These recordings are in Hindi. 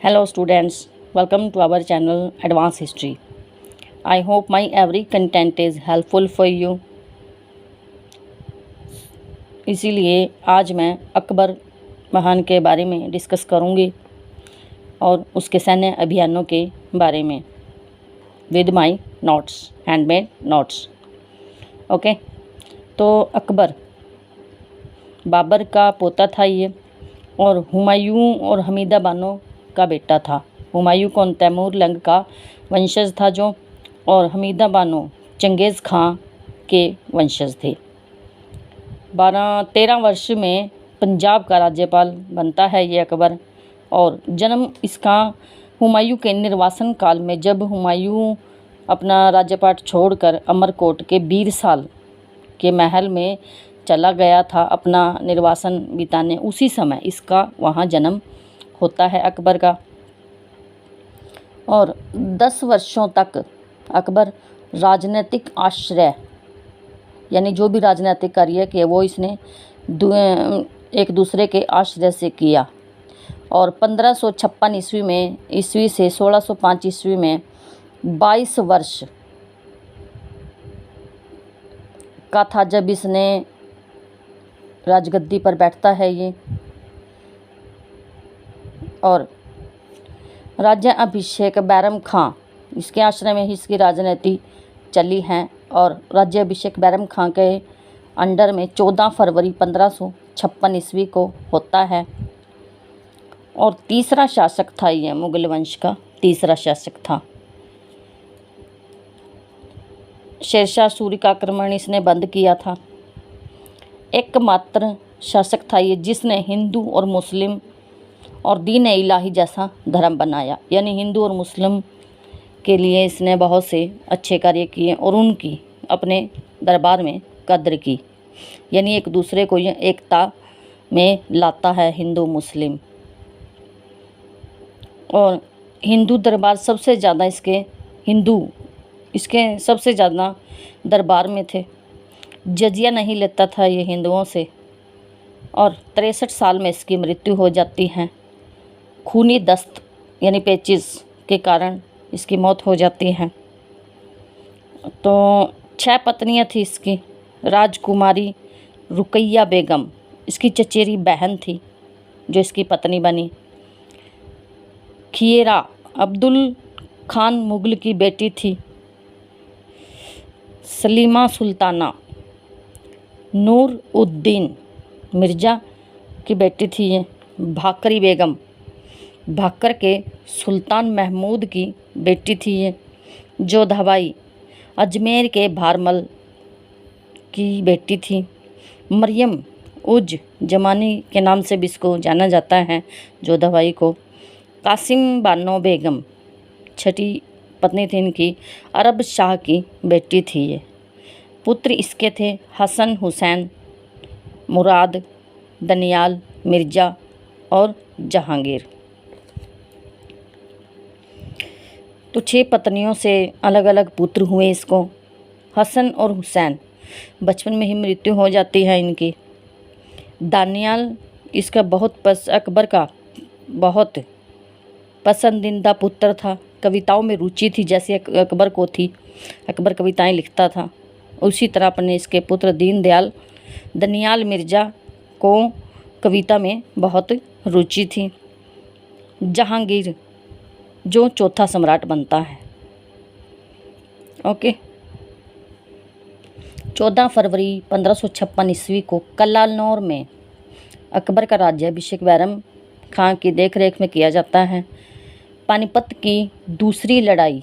Hello students, welcome to our channel Advanced History. I hope my every content is helpful for you. इसीलिए आज मैं अकबर महान के बारे में डिस्कस करूँगी और उसके सैन्य अभियानों के बारे में with my notes, handmade notes. Okay, तो अकबर बाबर का पोता था ये और हुमायूं और हमीदा बानो का बेटा था. हुमायूं कौन? तैमूर लंग का वंशज था जो, और हमीदा बानो चंगेज़ खां के वंशज थे. 13 वर्ष में पंजाब का राज्यपाल बनता है ये अकबर. और जन्म इसका हुमायूं के निर्वासन काल में, जब हुमायूं अपना राज्यपाट छोड़कर अमरकोट के बीरसाल के महल में चला गया था अपना निर्वासन बिताने, उसी समय इसका वहाँ जन्म होता है अकबर का. और 10 वर्षों तक अकबर राजनीतिक आश्रय, यानी जो भी राजनीतिक कार्य किए वो इसने एक दूसरे के आश्रय से किया. और 1556 ईस्वी से 1605 ईस्वी में 22 वर्ष का था जब इसने राजगद्दी पर बैठता है ये. और राज्य अभिषेक बैरम खां, इसके आश्रय में ही इसकी राजनीति चली है. और राज्य अभिषेक बैरम खां के अंडर में 14 फरवरी 1556 ईस्वी को होता है. और तीसरा शासक था ये, मुगल वंश का तीसरा शासक था. शेरशाह सूरी का आक्रमण इसने बंद किया था. एकमात्र शासक था ये जिसने हिंदू और मुस्लिम और दीन इलाही जैसा धर्म बनाया, यानी हिंदू और मुस्लिम के लिए इसने बहुत से अच्छे कार्य किए और उनकी अपने दरबार में कद्र की, यानी एक दूसरे को ये एकता में लाता है हिंदू मुस्लिम. और हिंदू दरबार सबसे ज़्यादा इसके सबसे ज़्यादा दरबार में थे. जजिया नहीं लेता था ये हिंदुओं से. और 63 साल में इसकी मृत्यु हो जाती है. खूनी दस्त यानी पेचिस के कारण इसकी मौत हो जाती है. तो 6 पत्नियां थी इसकी. राजकुमारी रुकैया बेगम इसकी चचेरी बहन थी जो इसकी पत्नी बनी. खिएरा अब्दुल खान मुगल की बेटी थी. सलीमा सुल्ताना नूर उद्दीन मिर्ज़ा की बेटी थी ये. भाकरी बेगम भाकर के सुल्तान महमूद की बेटी थी ये. जोधाबाई अजमेर के भारमल की बेटी थी. मरियम उज जमानी के नाम से भी इसको जाना जाता है जोधाबाई को. कासिम बानो बेगम छठी पत्नी थी इनकी, अरब शाह की बेटी थी ये. पुत्र इसके थे हसन हुसैन, मुराद, दनियाल, मिर्ज़ा और जहांगीर. तो 6 पत्नियों से अलग अलग पुत्र हुए इसको. हसन और हुसैन बचपन में ही मृत्यु हो जाती है इनकी. दानियाल इसका अकबर का बहुत पसंदीदा पुत्र था. कविताओं में रुचि थी जैसे अकबर को थी. अकबर कविताएं लिखता था, उसी तरह अपने इसके पुत्र दीनदयाल दनियाल मिर्ज़ा को कविता में बहुत रुचि थी. जहांगीर जो चौथा सम्राट बनता है. ओके, 14 फरवरी 1556 ईस्वी को कलानौर में अकबर का राज्याभिषेक बैरम खां की देखरेख में किया जाता है. पानीपत की दूसरी लड़ाई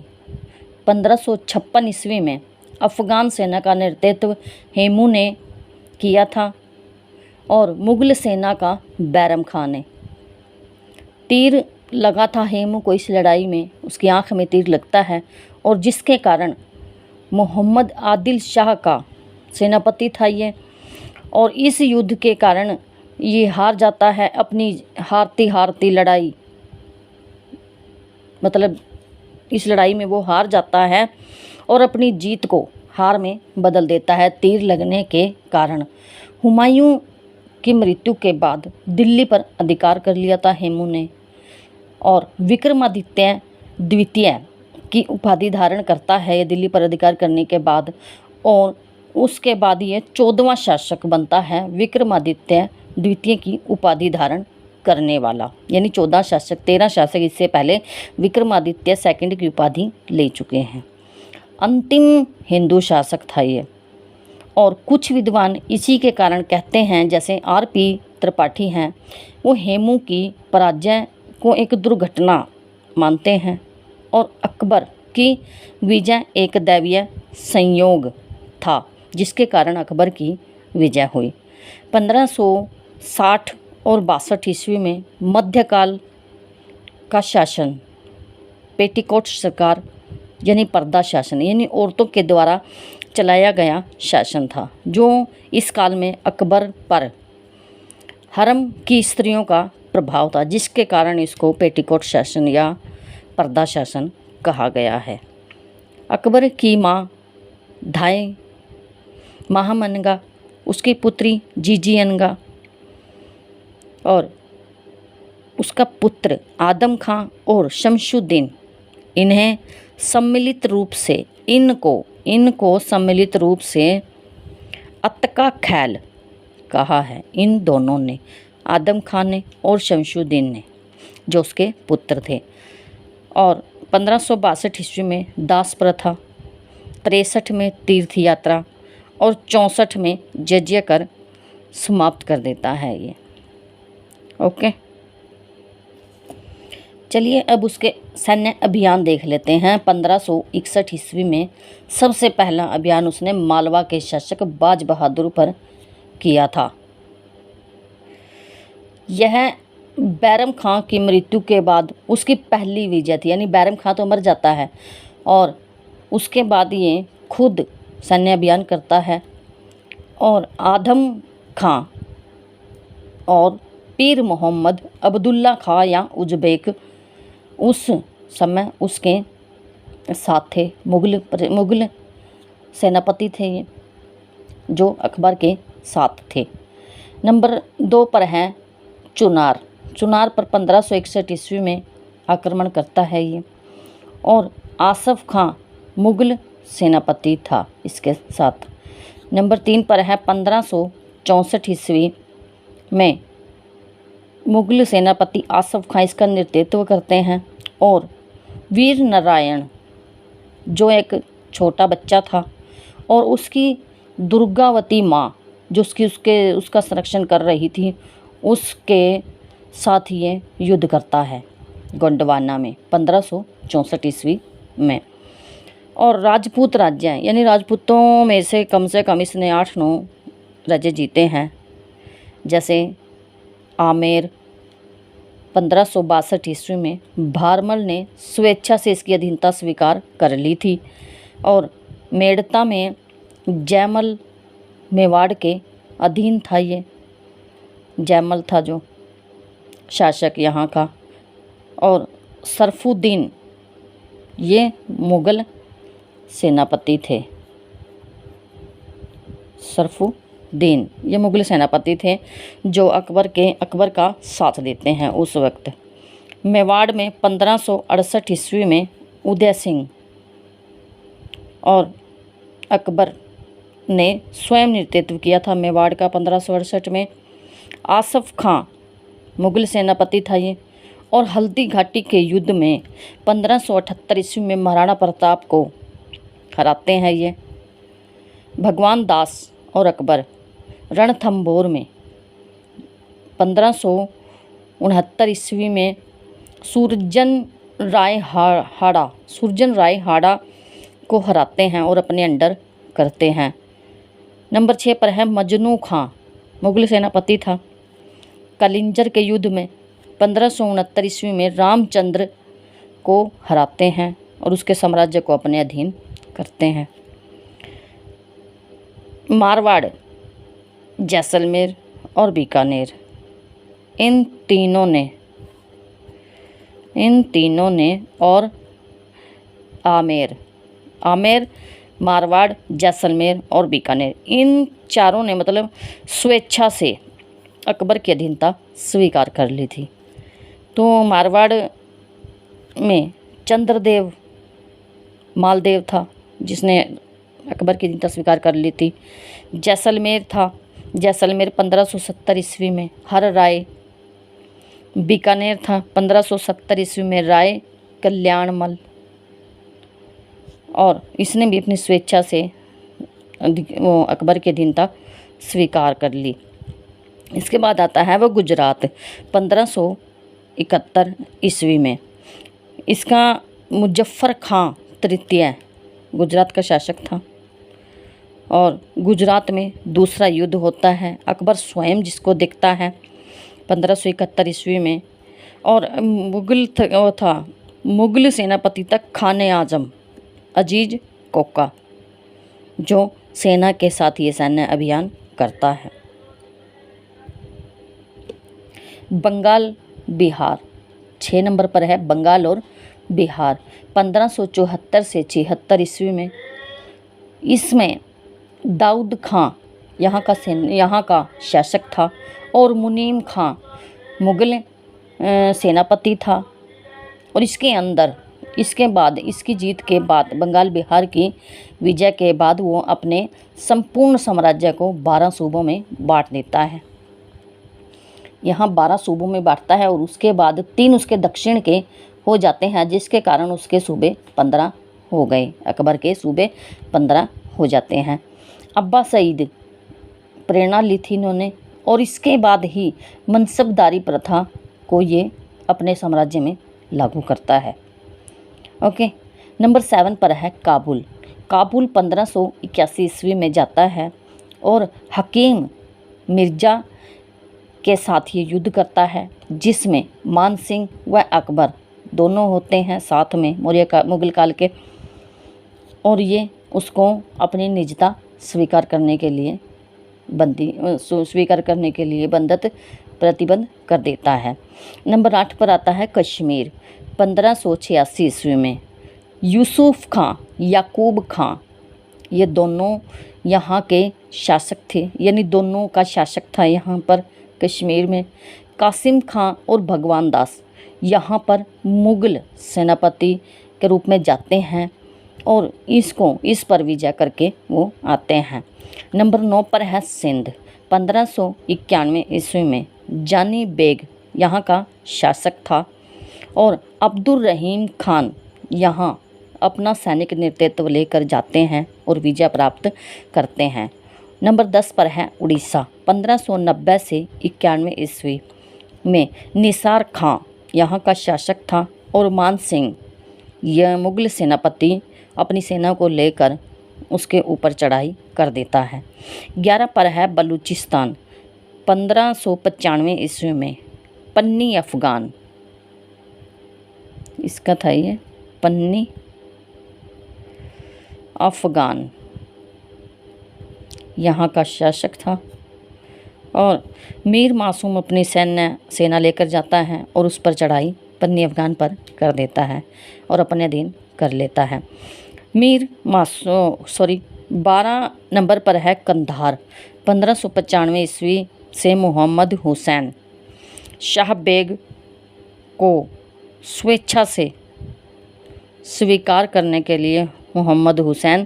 1556 ईस्वी में अफ़गान सेना का नेतृत्व हेमू ने किया था और मुग़ल सेना का बैरम खां ने. तीर लगा था हेमू को इस लड़ाई में, उसकी आंख में तीर लगता है और जिसके कारण मोहम्मद आदिल शाह का सेनापति था ये. और इस युद्ध के कारण ये हार जाता है. अपनी हारती लड़ाई, मतलब इस लड़ाई में वो हार जाता है और अपनी जीत को हार में बदल देता है तीर लगने के कारण. हुमायूं की मृत्यु के बाद दिल्ली पर अधिकार कर लिया था हेमू ने और विक्रमादित्य द्वितीय की उपाधि धारण करता है ये दिल्ली पर अधिकार करने के बाद, और उसके बाद ये 14वां शासक बनता है विक्रमादित्य द्वितीय की उपाधि धारण करने वाला। यानी 14 शासक, 13 शासक इससे पहले विक्रमादित्य सेकंड की उपाधि ले चुके हैं। अंतिम हिंदू शासक था ये। और कुछ विद्वान इसी के कारण कहते हैं, जैसे R.P. त्रिपाठी हैं, वो हेमू की पराजय को एक दुर्घटना मानते हैं और अकबर की विजय एक दैवीय संयोग था जिसके कारण अकबर की विजय हुई। 1560 और 62 ईस्वी में मध्यकाल का शासन पेटीकोट सरकार यानी पर्दा शासन यानी औरतों के द्वारा चलाया गया शासन था, जो इस काल में अकबर पर हरम की स्त्रियों का प्रभाव था, जिसके कारण इसको पेटीकोट शासन या पर्दा शासन कहा गया है। अकबर की माँ धाय महामनगा, उसकी पुत्री जीजीअनगा और उसका पुत्र आदम खां और शमशुद्दीन, इन्हें सम्मिलित रूप से इनको सम्मिलित रूप से अत्तका खैल कहा है। इन दोनों ने, आदम खान ने और शमशुद्दीन ने, जो उसके पुत्र थे। और 1562 ईस्वी में दास प्रथा, 63 में तीर्थ यात्रा और 64 में जजिया कर समाप्त कर देता है ये। ओके, चलिए अब उसके सैन्य अभियान देख लेते हैं। 1561 ईस्वी में सबसे पहला अभियान उसने मालवा के शासक बाज बहादुर पर किया था। यह बैरम खां की मृत्यु के बाद उसकी पहली विजय थी। यानी बैरम खां तो मर जाता है और उसके बाद ये खुद सैन्य अभियान करता है और आदम खां और पीर मोहम्मद अब्दुल्ला खां या उज़्बेक उस समय उसके साथ थे। मुग़ल सेनापति थे ये, जो अकबर के साथ थे। नंबर 2 पर है चुनार पर 1561 ईस्वी में आक्रमण करता है ये, और आसफ खां मुग़ल सेनापति था इसके साथ। नंबर 3 पर है 1564 ईस्वी में मुग़ल सेनापति आसफ खां इसका नेतृत्व करते हैं, और वीर नारायण जो एक छोटा बच्चा था और उसकी दुर्गावती माँ जो उसका संरक्षण कर रही थी, उसके साथ ये युद्ध करता है गोंडवाना में 1564 ईस्वी में। और राजपूत राज्य यानी राजपूतों में से कम इसने 8-9 राज्य जीते हैं, जैसे आमेर 1562 ईस्वी में भारमल ने स्वेच्छा से इसकी अधीनता स्वीकार कर ली थी, और मेड़ता में जयमल मेवाड़ के अधीन था। ये जयमल था जो शासक यहाँ का, और सरफुद्दीन ये मुग़ल सेनापति थे। सरफुद्दीन ये मुग़ल सेनापति थे जो अकबर का साथ देते हैं उस वक्त। मेवाड़ में 1568 ईस्वी में उदय सिंह और अकबर ने स्वयं नेतृत्व किया था मेवाड़ का 1568 में। आसफ खां मुग़ल सेनापति था ये, और हल्दी घाटी के युद्ध में 1578 ईस्वी में महाराणा प्रताप को हराते हैं ये। भगवान दास और अकबर रणथंभौर में 1569 ईस्वी में सुरजन राय हाड़ा को हराते हैं और अपने अंडर करते हैं। नंबर 6 पर है मजनू खां, मुग़ल सेनापति था। कलिंजर के युद्ध में 1569 ईस्वी में रामचंद्र को हराते हैं और उसके साम्राज्य को अपने अधीन करते हैं। मारवाड़, जैसलमेर और बीकानेर, इन तीनों ने और आमेर, मारवाड़, जैसलमेर और बीकानेर, इन चारों ने मतलब स्वेच्छा से अकबर की अधीनता स्वीकार कर ली थी। तो मारवाड़ में चंद्रदेव मालदेव था, जिसने अकबर की अधीनता स्वीकार कर ली थी। जैसलमेर था, जैसलमेर 1570 ईस्वी में हर राय। बीकानेर था 1570 ईस्वी में राय कल्याणमल, और इसने भी अपनी स्वेच्छा से वो अकबर की अधीनता स्वीकार कर ली। इसके बाद आता है वो गुजरात 1571 ईस्वी में। इसका मुजफ्फर खां तृतीय गुजरात का शासक था, और गुजरात में दूसरा युद्ध होता है। अकबर स्वयं जिसको दिखता है 1571 ईस्वी में, और मुगल सेनापति तक खाने आजम अजीज कोका, जो सेना के साथ ये सैन्य अभियान करता है। बंगाल बिहार 6 नंबर पर है, बंगाल और बिहार 1574 से 76 ईस्वी में। इसमें दाऊद खां यहाँ का शासक था, और मुनीम खां मुगल सेनापति था। और इसके बाद इसकी जीत के बाद, बंगाल बिहार की विजय के बाद, वो अपने संपूर्ण साम्राज्य को 12 सूबों में बांट देता है। यहाँ 12 सूबों में बांटता है, और उसके बाद 3 उसके दक्षिण के हो जाते हैं, जिसके कारण उसके सूबे 15 हो गए। अकबर के सूबे 15 हो जाते हैं। अब्बा सईद प्रेरणा ली थी इन्होंने, और इसके बाद ही मनसबदारी प्रथा को ये अपने साम्राज्य में लागू करता है। ओके, नंबर 7 पर है काबुल। काबुल 1581 ईस्वी में जाता है, और हकीम मिर्ज़ा के साथ ये युद्ध करता है, जिसमें मान सिंह व अकबर दोनों होते हैं साथ में मुगल काल के, और ये उसको अपनी निजता स्वीकार करने के लिए बंधत प्रतिबंध कर देता है। नंबर 8 पर आता है कश्मीर 1586 ईस्वी में। यूसुफ खां, याकूब खां, ये दोनों यहाँ के शासक थे, यानी दोनों का शासक था यहाँ पर कश्मीर में। कासिम खां और भगवान दास यहाँ पर मुगल सेनापति के रूप में जाते हैं, और इस पर विजय करके वो आते हैं। नंबर 9 पर है सिंध 1591 ईस्वी में। जानी बेग यहाँ का शासक था, और अब्दुल रहीम खान यहाँ अपना सैनिक नेतृत्व लेकर जाते हैं और विजय प्राप्त करते हैं। नंबर 10 पर है उड़ीसा 1590 से 91 ईस्वी में। निसार खां यहाँ का शासक था, और मान सिंह यह मुगल सेनापति अपनी सेना को लेकर उसके ऊपर चढ़ाई कर देता है। 11 पर है बलूचिस्तान 1595 ईस्वी में। पन्नी अफ़गान, इसका था ये पन्नी अफ़गान यहाँ का शासक था, और मीर मासूम अपनी सेना लेकर जाता है और उस पर चढ़ाई पन्नी अफ़गान पर कर देता है और अपने अधीन कर लेता है। 12 नंबर पर है कंधार 1595 ईस्वी से। मोहम्मद हुसैन शाह बेग को स्वेच्छा से स्वीकार करने के लिए मोहम्मद हुसैन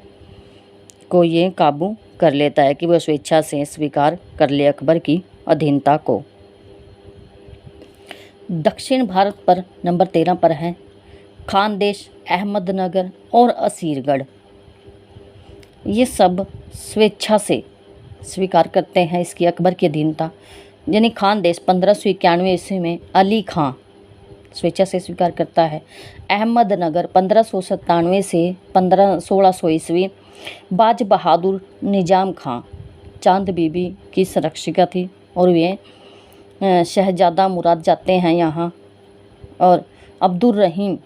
को ये काबू कर लेता है कि वह स्वेच्छा से स्वीकार कर ले अकबर की अधीनता को। दक्षिण भारत पर नंबर 13 पर है खानदेश, अहमदनगर और असीरगढ़। ये सब स्वेच्छा से स्वीकार करते हैं इसकी अकबर की अधीनता। यानी खानदेश 1591 ईस्वी में अली खां स्वेच्छा से स्वीकार करता है। अहमदनगर 1597 से 1600 ईस्वी बाज बहादुर निजाम खां चांद बीबी की संरक्षिका थी, और वे शहजादा मुराद जाते हैं यहाँ, और अब्दुल रहीम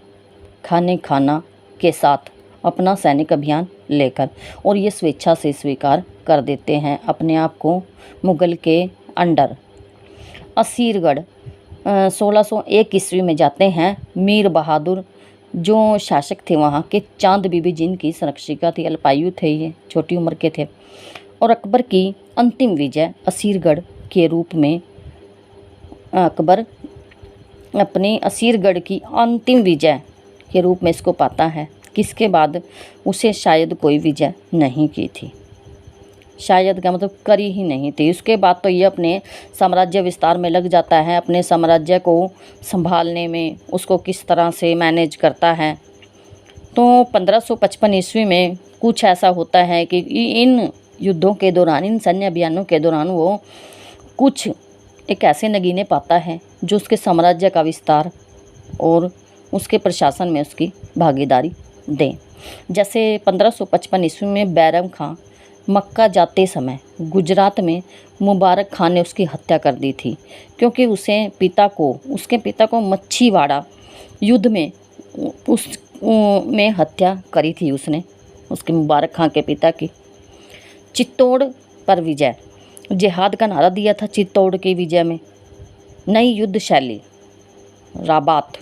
खाना के साथ अपना सैनिक अभियान लेकर, और ये स्वेच्छा से स्वीकार कर देते हैं अपने आप को मुग़ल के अंडर। असीरगढ़ 1601 ईस्वी में जाते हैं। मीर बहादुर जो शासक थे वहाँ के, चांद बीबी जिनकी संरक्षिका थी, अल्पायु थे, ये छोटी उम्र के थे, और अकबर की अंतिम विजय असीरगढ़ के रूप में अकबर अपनी असीरगढ़ की अंतिम विजय के रूप में इसको पाता है, किसके बाद उसे शायद कोई विजय नहीं की थी। शायद का मतलब करी ही नहीं थी। उसके बाद तो ये अपने साम्राज्य विस्तार में लग जाता है, अपने साम्राज्य को संभालने में, उसको किस तरह से मैनेज करता है। तो 1555 ईस्वी में कुछ ऐसा होता है कि इन युद्धों के दौरान, इन सैन्य अभियानों के दौरान वो कुछ एक ऐसे नगीने पाता है जो उसके साम्राज्य का विस्तार और उसके प्रशासन में उसकी भागीदारी दें। जैसे 1555 ईस्वी में बैरम खां मक्का जाते समय गुजरात में मुबारक खान ने उसकी हत्या कर दी थी, क्योंकि उसके पिता को मच्छीवाड़ा युद्ध में में हत्या करी थी उसने, उसके मुबारक खां के पिता की। चित्तौड़ पर विजय, जिहाद का नारा दिया था चित्तौड़ की विजय में। नई युद्ध शैली राबात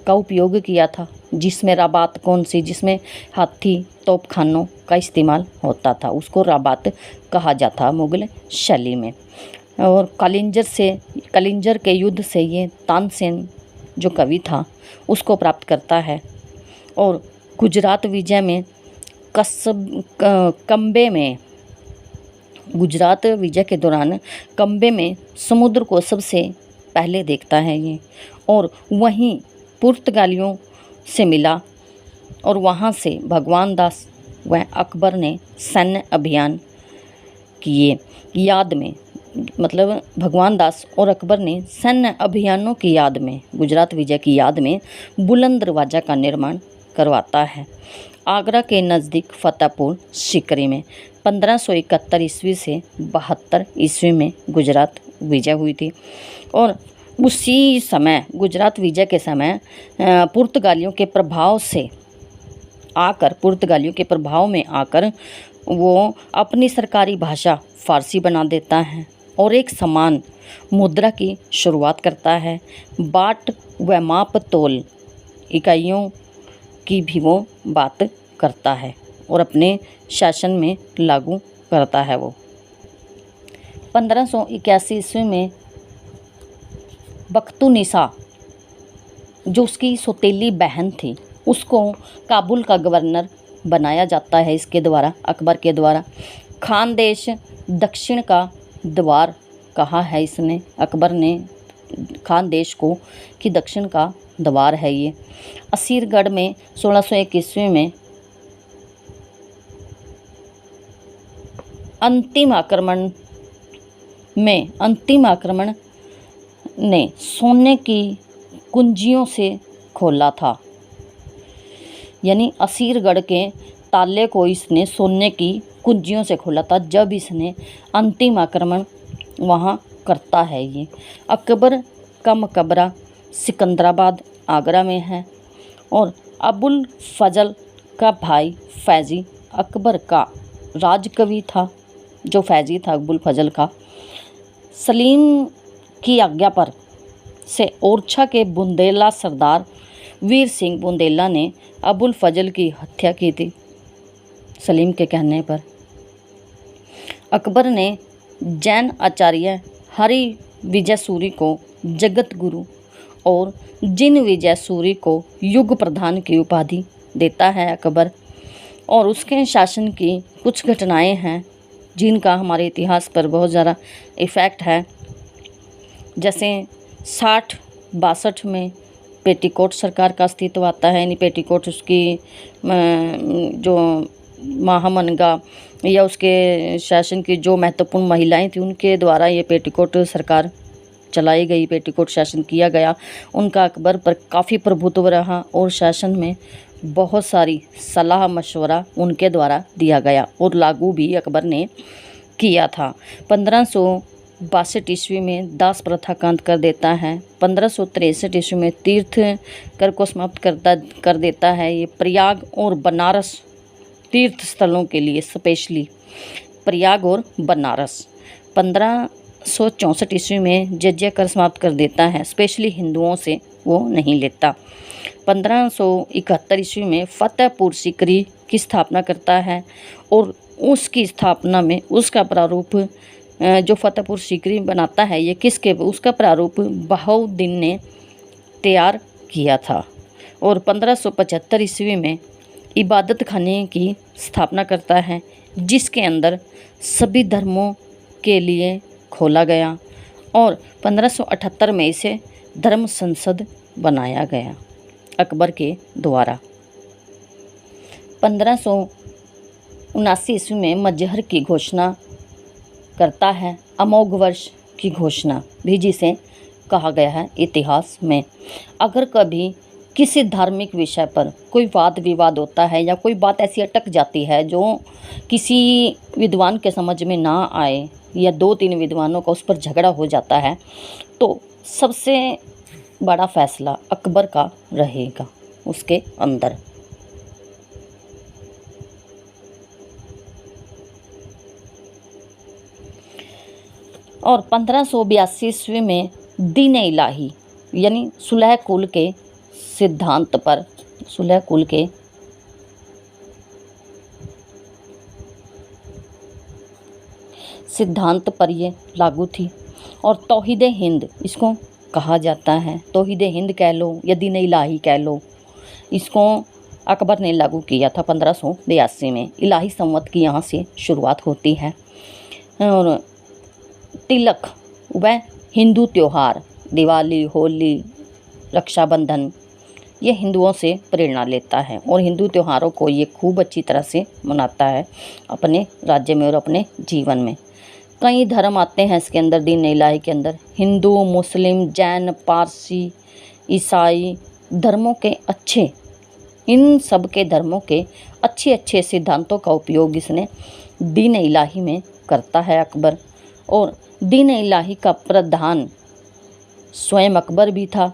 का उपयोग किया था, जिसमें राबात कौन सी, जिसमें हाथी तोपखानों का इस्तेमाल होता था, उसको राबात कहा जाता मुगल शैली में। और कलिंजर के युद्ध से ये तानसेन जो कवि था उसको प्राप्त करता है। और गुजरात विजय में गुजरात विजय के दौरान कंबे में समुद्र को सबसे पहले देखता है ये, और वहीं पुर्तगालियों से मिला, और वहाँ से भगवान दास व अकबर ने सैन्य अभियान किए याद में, मतलब भगवान दास और अकबर ने सैन्य अभियानों की याद में, गुजरात विजय की याद में बुलंद दरवाज़ा का निर्माण करवाता है आगरा के नज़दीक फतेहपुर सीकरी में। 1571 ईस्वी से 72 ईस्वी में गुजरात विजय हुई थी। और उसी समय, गुजरात विजय के समय, पुर्तगालियों के प्रभाव में आकर वो अपनी सरकारी भाषा फ़ारसी बना देता है और एक समान मुद्रा की शुरुआत करता है। बाट व माप तोल इकाइयों की भी वो बात करता है और अपने शासन में लागू करता है। वो 1581 ईस्वी में बख्तुनिसा, जो उसकी सौतेली बहन थी, उसको काबुल का गवर्नर बनाया जाता है इसके द्वारा, अकबर के द्वारा। खानदेश दक्षिण का द्वार कहा है इसने, अकबर ने खानदेश को कि दक्षिण का द्वार है ये। असीरगढ़ में 1601 ईस्वी में अंतिम आक्रमण ने सोने की कुंजियों से खोला था, यानी असीरगढ़ के ताले को इसने सोने की कुंजियों से खोला था जब इसने अंतिम आक्रमण वहाँ करता है ये। अकबर का मकबरा सिकंदराबाद आगरा में है। और अबुल फजल का भाई फैज़ी अकबर का राजकवि था, जो फैज़ी था अबुल फजल का। सलीम की आज्ञा पर से ओरछा के बुंदेला सरदार वीर सिंह बुंदेला ने अबुल फजल की हत्या की थी सलीम के कहने पर। अकबर ने जैन आचार्य हरि विजय सूरी को जगत गुरु और जिन विजय सूरी को युग प्रधान की उपाधि देता है अकबर। और उसके शासन की कुछ घटनाएं हैं जिनका हमारे इतिहास पर बहुत ज़्यादा इफ़ेक्ट है। जैसे 60-62 में पेटीकोट सरकार का अस्तित्व आता है, यानी पेटीकोट उसकी जो महामनगा या उसके शासन की जो महत्वपूर्ण महिलाएं थी उनके द्वारा ये पेटीकोट सरकार चलाई गई, पेटीकोट शासन किया गया। उनका अकबर पर काफ़ी प्रभुत्व रहा और शासन में बहुत सारी सलाह मशवरा उनके द्वारा दिया गया और लागू भी अकबर ने किया था। 1562 ईस्वी में दास प्रथा का अंत कर देता है। 1563 ईस्वी में तीर्थ कर को समाप्त कर देता है। ये प्रयाग और बनारस तीर्थ स्थलों के लिए स्पेशली प्रयाग और बनारस। 1564 ईस्वी में जजिया कर समाप्त कर देता है, स्पेशली हिंदुओं से वो नहीं लेता। 1571 ईस्वी में फतेहपुर सीकरी की स्थापना करता है और उसकी स्थापना में उसका प्रारूप जो फतेहपुर सीकरी बनाता है ये उसका प्रारूप बहाउद्दीन ने तैयार किया था। और 1575 ईस्वी में इबादत खाने की स्थापना करता है, जिसके अंदर सभी धर्मों के लिए खोला गया और 1578 में इसे धर्म संसद बनाया गया अकबर के द्वारा। 1579 ईस्वी में मजहर की घोषणा करता है, अमोघ वर्ष की घोषणा भी जिसे कहा गया है इतिहास में। अगर कभी किसी धार्मिक विषय पर कोई वाद विवाद होता है या कोई बात ऐसी अटक जाती है जो किसी विद्वान के समझ में ना आए या 2-3 विद्वानों का उस पर झगड़ा हो जाता है, तो सबसे बड़ा फैसला अकबर का रहेगा उसके अंदर। और 1582 ईस्वी में दीन इलाही यानी सुलह कुल के सिद्धांत पर सुलह कुल के सिद्धांत पर ये लागू थी। और तौहीद हिंद इसको कहा जाता है, तौहीद हिंद कह लो या दीन इलाही कह लो, इसको अकबर ने लागू किया था 1582 में। इलाही संवत की यहाँ से शुरुआत होती है। और तिलक व हिंदू त्यौहार दिवाली, होली, रक्षाबंधन ये हिंदुओं से प्रेरणा लेता है और हिंदू त्योहारों को ये खूब अच्छी तरह से मनाता है अपने राज्य में और अपने जीवन में। कई धर्म आते हैं इसके अंदर, दीन इलाही के अंदर हिंदू, मुस्लिम, जैन, पारसी, ईसाई धर्मों के इन सब के धर्मों के अच्छे सिद्धांतों का उपयोग इसने दीन इलाही में करता है अकबर। और दीन इलाही का प्रधान स्वयं अकबर भी था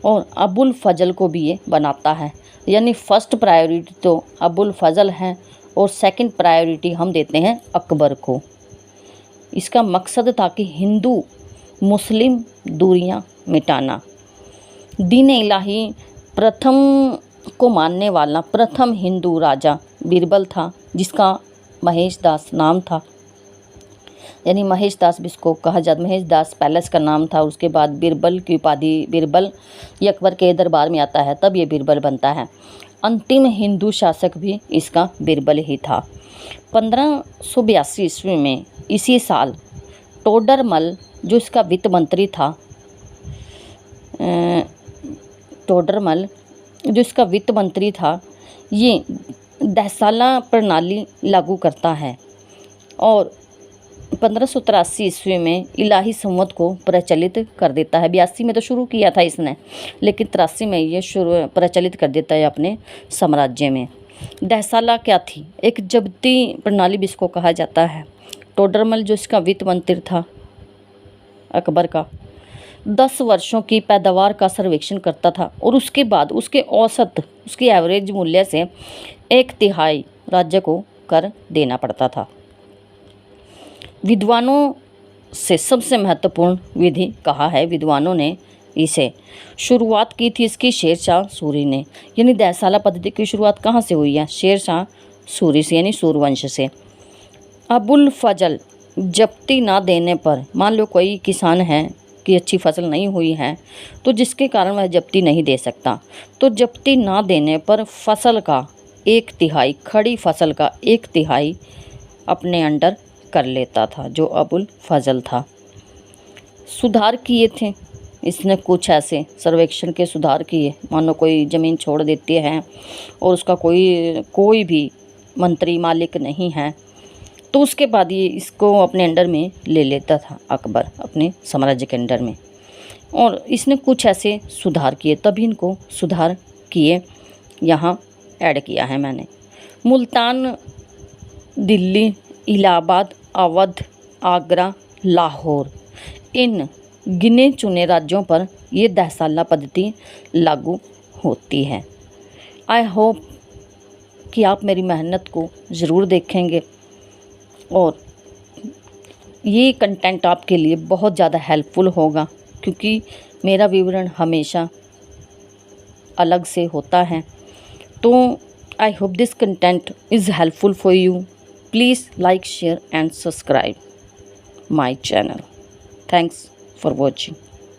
और अबुल फजल को भी ये बनाता है, यानी फर्स्ट प्रायोरिटी तो अबुल फजल है और सेकंड प्रायोरिटी हम देते हैं अकबर को। इसका मकसद था कि हिंदू मुस्लिम दूरियां मिटाना। दीन इलाही प्रथम को मानने वाला प्रथम हिंदू राजा बीरबल था, जिसका महेश दास नाम था, यानी महेश दास जिसको कहा जाता, महेश दास पैलेस का नाम था। उसके बाद बीरबल की उपाधि, बीरबल ये अकबर के दरबार में आता है तब ये बीरबल बनता है। अंतिम हिंदू शासक भी इसका बीरबल ही था। 1582 ईस्वी में इसी साल टोडरमल जो इसका वित्त मंत्री था, टोडरमल जो इसका वित्त मंत्री था, ये दहसाला प्रणाली लागू करता है और 1583 ईस्वी में इलाही संवत को प्रचलित कर देता है। 82 में तो शुरू किया था इसने, लेकिन 83 में ये प्रचलित कर देता है अपने साम्राज्य में। दहसाला क्या थी? एक जब्ती प्रणाली भी इसको कहा जाता है। टोडरमल जो इसका वित्त मंत्री था अकबर का, 10 वर्षों की पैदावार का सर्वेक्षण करता था और उसके बाद उसके औसत, उसकी एवरेज मूल्य से 1/3 राज्य को कर देना पड़ता था। विद्वानों से सबसे महत्वपूर्ण विधि कहा है, विद्वानों ने इसे शुरुआत की थी इसकी शेरशाह सूरी ने। यानी दहसाला पद्धति की शुरुआत कहाँ से हुई है? शेरशाह सूरी से, यानी सूरवंश से। अबुल फजल जब्ती ना देने पर, मान लो कोई किसान है कि अच्छी फसल नहीं हुई है तो जिसके कारण वह जब्ती नहीं दे सकता, तो जब्ती ना देने पर फसल का 1/3, खड़ी फसल का 1/3 अपने अंडर कर लेता था, जो अबुल फजल था। सुधार किए थे इसने, कुछ ऐसे सर्वेक्षण के सुधार किए। मानो कोई ज़मीन छोड़ देती है और उसका कोई भी मंत्री मालिक नहीं है, तो उसके बाद ये इसको अपने अंडर में ले लेता था अकबर, अपने साम्राज्य के अंडर में। और इसने कुछ ऐसे सुधार किए, तभी इनको सुधार किए यहाँ ऐड किया है मैंने। मुल्तान, दिल्ली, इलाहाबाद, अवध, आगरा, लाहौर, इन गिने चुने राज्यों पर ये दहसाला पद्धति लागू होती है। आई होप कि आप मेरी मेहनत को ज़रूर देखेंगे और ये कंटेंट आपके लिए बहुत ज़्यादा हेल्पफुल होगा, क्योंकि मेरा विवरण हमेशा अलग से होता है। तो I hope this content is helpful for you. Please like, share and subscribe my channel. Thanks for watching.